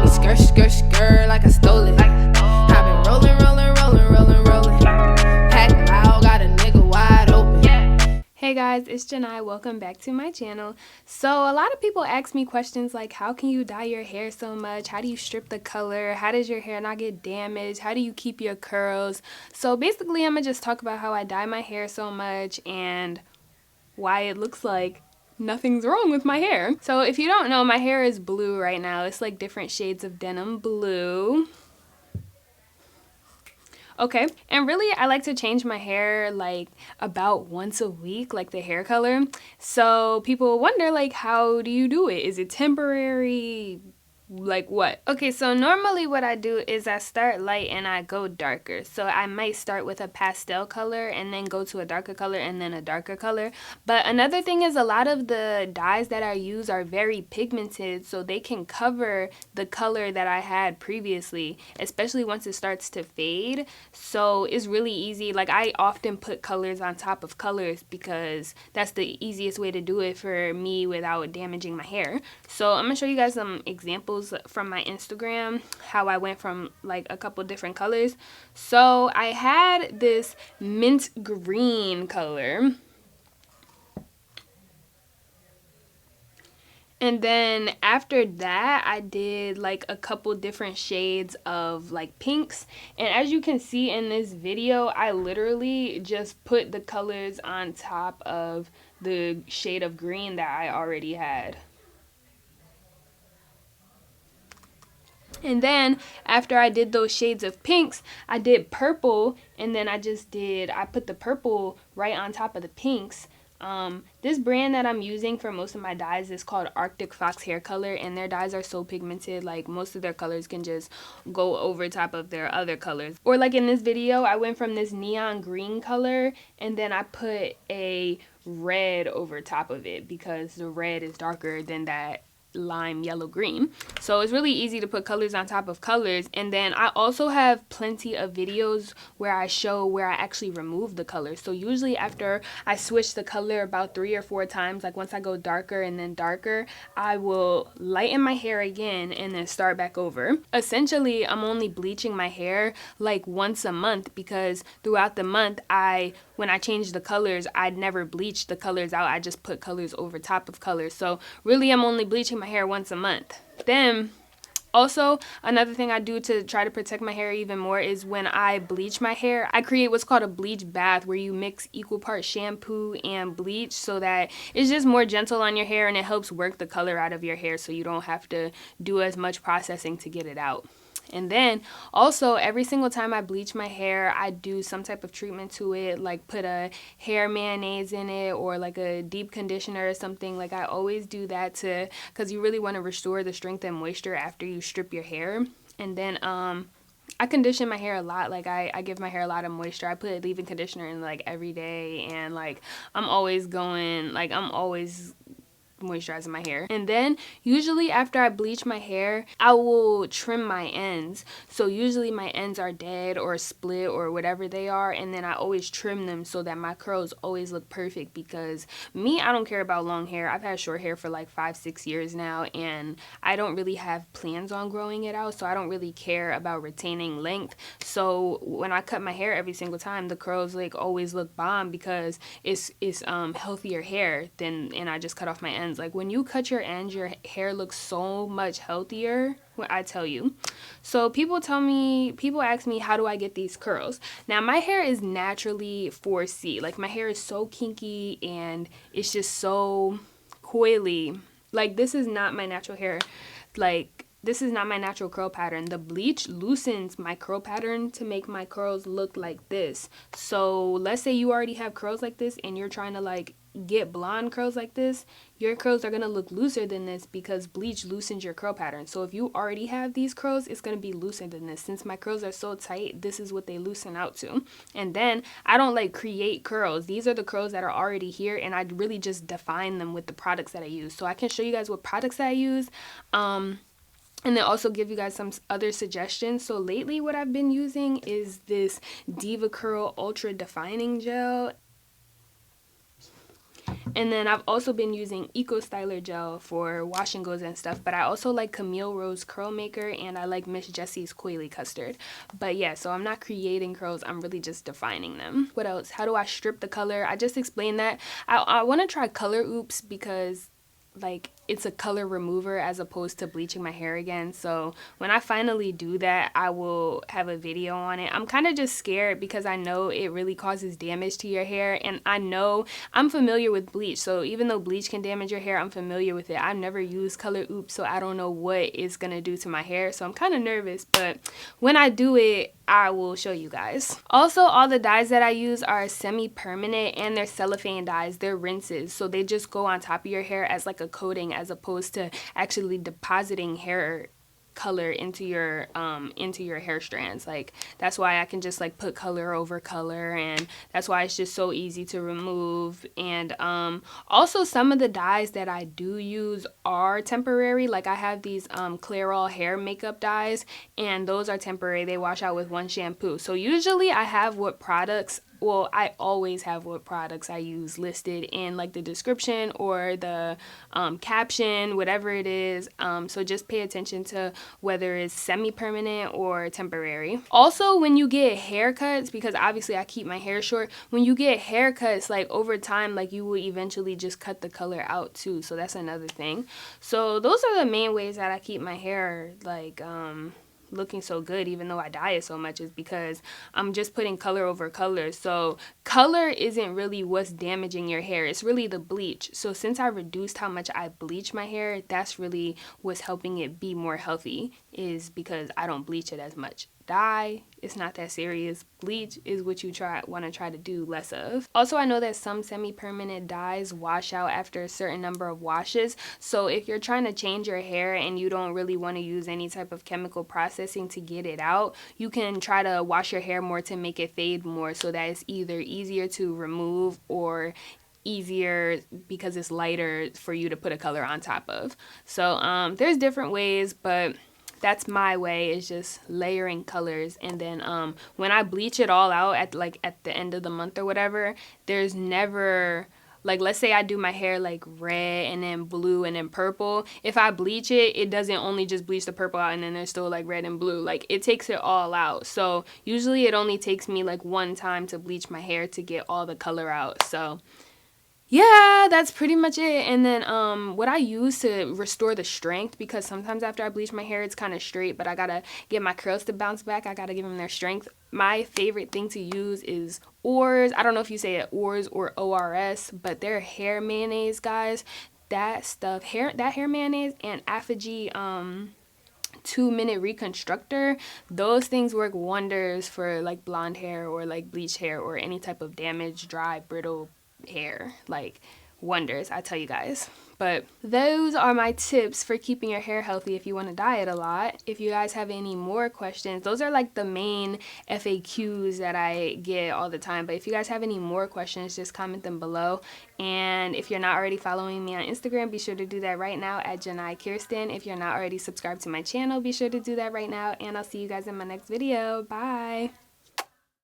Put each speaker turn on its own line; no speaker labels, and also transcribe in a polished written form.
me skirt, skirt, skirt like I stole it. I've been rolling, rolling, rolling, rolling, rolling. Pack loud, got a nigga wide open.
Hey guys, it's Janai. Welcome back to my channel. So a lot of people ask me questions like, how can you dye your hair so much? How do you strip the color? How does your hair not get damaged? How do you keep your curls? So basically, I'm gonna just talk about how I dye my hair so much and why it looks like nothing's wrong with my hair. So if you don't know, my hair is blue right now. It's like different shades of denim blue. Okay, and really I like to change my hair like about once a week, like the hair color. So people wonder like, how do you do it? Is it temporary? Like what? Okay, so normally what I do is I start light and I go darker. So I might start with a pastel color and then go to a darker color and then a darker color. But another thing is a lot of the dyes that I use are very pigmented, so they can cover the color that I had previously, especially once it starts to fade. So it's really easy. Like I often put colors on top of colors because that's the easiest way to do it for me without damaging my hair. So I'm gonna show you guys some examples from my Instagram, how I went from like a couple different colors. So I had this mint green color, and then after that I did like a couple different shades of like pinks. And as you can see in this video, I literally just put the colors on top of the shade of green that I already had. And then after I did those shades of pinks, I did purple, and then I put the purple right on top of the pinks. This brand that I'm using for most of my dyes is called Arctic Fox Hair Color, and their dyes are so pigmented, like most of their colors can just go over top of their other colors. Or like in this video, I went from this neon green color and then I put a red over top of it because the red is darker than that lime yellow green. So it's really easy to put colors on top of colors. And then I also have plenty of videos where I show where I actually remove the color. So usually after I switch the color about 3 or 4 times, like once I go darker and then darker, I will lighten my hair again and then start back over. Essentially, I'm only bleaching my hair like once a month because throughout the month, when I change the colors, I'd never bleach the colors out. I just put colors over top of colors. So really, I'm only bleaching my hair once a month. Then also, another thing I do to try to protect my hair even more is when I bleach my hair, I create what's called a bleach bath, where you mix equal parts shampoo and bleach so that it's just more gentle on your hair and it helps work the color out of your hair so you don't have to do as much processing to get it out. And then also every single time I bleach my hair, I do some type of treatment to it, like put a hair mayonnaise in it or like a deep conditioner or something. Like I always do that because you really want to restore the strength and moisture after you strip your hair. And then I condition my hair a lot. Like I give my hair a lot of moisture. I put leave-in conditioner in like every day, and like I'm always moisturizing my hair. And then usually after I bleach my hair, I will trim my ends. So usually my ends are dead or split or whatever they are, and then I always trim them so that my curls always look perfect. Because me, I don't care about long hair. I've had short hair for like 5-6 years now, and I don't really have plans on growing it out, so I don't really care about retaining length. So when I cut my hair every single time, the curls like always look bomb because it's healthier hair and I just cut off my ends. Like when you cut your ends, your hair looks so much healthier, when I tell you. So people ask me, how do I get these curls? Now my hair is naturally 4C. Like my hair is so kinky and it's just so coily. Like this is not my natural hair. Like this is not my natural curl pattern. The bleach loosens my curl pattern to make my curls look like this. So let's say you already have curls like this and you're trying to like get blonde curls like this, your curls are going to look looser than this because bleach loosens your curl pattern. So if you already have these curls, it's going to be looser than this. Since my curls are so tight, this is what they loosen out to. And then I don't like create curls. These are the curls that are already here, and I really just define them with the products that I use. So I can show you guys what products I use. And then also give you guys some other suggestions. So lately what I've been using is this Diva Curl Ultra Defining Gel. And then I've also been using Eco Styler gel for wash and goes and stuff, but I also like Camille Rose Curl Maker, and I like Miss Jessie's Coily Custard. But yeah, so I'm not creating curls, I'm really just defining them. What else? How do I strip the color? I just explained that. I want to try Color Oops because like it's a color remover as opposed to bleaching my hair again. So when I finally do that, I will have a video on it. I'm kind of just scared because I know it really causes damage to your hair, and I know I'm familiar with bleach. So even though bleach can damage your hair, I'm familiar with it. I've never used Color Oops, so I don't know what it's gonna do to my hair. So I'm kind of nervous, but when I do it, I will show you guys. Also, all the dyes that I use are semi-permanent, and they're cellophane dyes. They're rinses, so they just go on top of your hair as like a coating as opposed to actually depositing hair color into your hair strands. Like that's why I can just like put color over color, and that's why it's just so easy to remove. And also some of the dyes that I do use are temporary. Like I have these Clairol hair makeup dyes, and those are temporary. They wash out with one shampoo. So usually I have what products, well, I always have what products I use listed in like the description or the caption, whatever it is. So just pay attention to whether it's semi-permanent or temporary. Also, when you get haircuts, because obviously I keep my hair short, when you get haircuts, like over time, like you will eventually just cut the color out too. So that's another thing. So those are the main ways that I keep my hair like looking so good, even though I dye it so much, is because I'm just putting color over color. So color isn't really what's damaging your hair, it's really the bleach. So since I reduced how much I bleach my hair, that's really what's helping it be more healthy, is because I don't bleach it as much. Dye, it's not that serious. Bleach is what you want to try to do less of. Also, I know that some semi-permanent dyes wash out after a certain number of washes. So if you're trying to change your hair and you don't really want to use any type of chemical processing to get it out, you can try to wash your hair more to make it fade more, so that it's either easier to remove or easier because it's lighter for you to put a color on top of. So there's different ways, but that's my way, is just layering colors. And then when I bleach it all out at the end of the month or whatever, there's never, like, let's say I do my hair like red and then blue and then purple. If I bleach it, it doesn't only just bleach the purple out and then there's still like red and blue. Like it takes it all out. So usually it only takes me like one time to bleach my hair to get all the color out. So yeah, that's pretty much it. And then what I use to restore the strength, because sometimes after I bleach my hair it's kind of straight, but I gotta get my curls to bounce back. I gotta give them their strength. My favorite thing to use is Ors. I don't know if you say it Ors or ORS, but they're hair mayonnaise, guys. That stuff, that hair mayonnaise, and Apogee 2-minute reconstructor, those things work wonders for like blonde hair or like bleached hair or any type of damaged, dry, brittle hair. Like wonders, I tell you guys. But those are my tips for keeping your hair healthy if you want to diet a lot. If you guys have any more questions, those are like the main FAQs that I get all the time. But if you guys have any more questions, just comment them below. And if you're not already following me on Instagram, be sure to do that right now at Janai Kirsten. If you're not already subscribed to my channel, be sure to do that right now. And I'll see you guys in my next video. Bye.